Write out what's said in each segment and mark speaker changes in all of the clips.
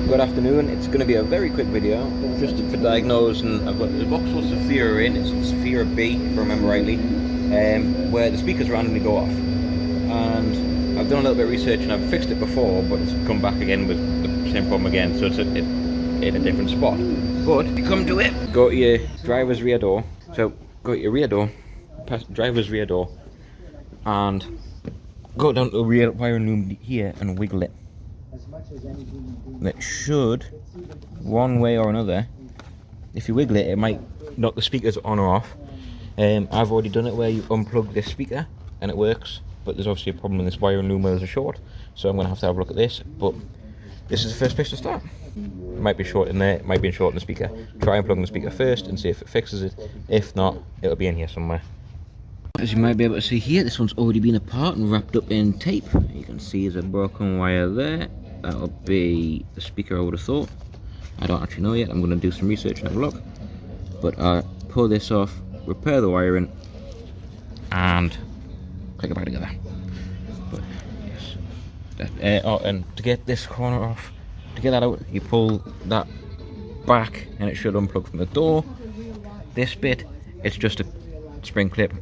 Speaker 1: Good afternoon. It's going to be a very quick video, just for diagnose, and I've got the Vauxhall Zafira in. It's Zafira B, if I remember rightly, where the speakers randomly go off. And I've done a little bit of research and I've fixed it before, but it's come back again with the same problem again. So it's in a different spot. But you come to it, go to your driver's rear door. So go to your rear door, driver's rear door, and go down to the rear wiring loom here and wiggle it. And it should, one way or another, if you wiggle it, it might knock the speakers on or off. I've already done it where you unplug this speaker and it works, but there's obviously a problem with this wiring loom where there's a short, so I'm going to have a look at this. But this is the first place to start. It might be short in there, it might be short in the speaker. Try unplugging the speaker first and see if it fixes it. If not, it'll be in here somewhere. As you might be able to see here, this one's already been apart and wrapped up in tape. You can see there's a broken wire there. That'll be the speaker, I would have thought. I don't actually know yet. I'm going to do some research and have a look. But I'll pull this off, repair the wiring, and click it back together. But yes, and to get this corner off, to get that out, you pull that back, and it should unplug from the door. This bit, it's just a spring clip.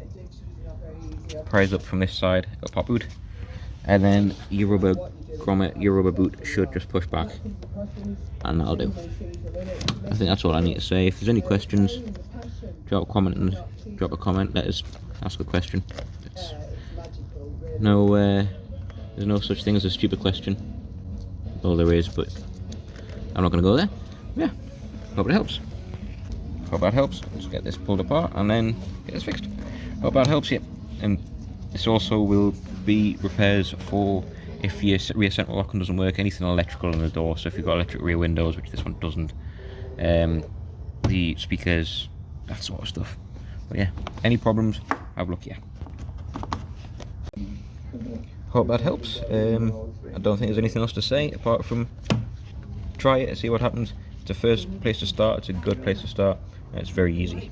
Speaker 1: Prise up from this side, it'll pop out, and then your rubber grommet, your rubber boot should just push back, and that'll do. I think that's all I need to say. If there's any questions, drop a comment, let us ask a question. It's there's no such thing as a stupid question. All there is, but I'm not going to go there. Yeah, hope it helps. Hope that helps. Let's get this pulled apart and then get this fixed. Hope that helps you. And this also will be repairs for if your rear central locking doesn't work, anything electrical in the door. So if you've got electric rear windows, which this one doesn't, the speakers, that sort of stuff. But yeah, any problems, have a look here. Hope that helps. I don't think there's anything else to say apart from try it and see what happens. It's the first place to start, it's a good place to start, and it's very easy.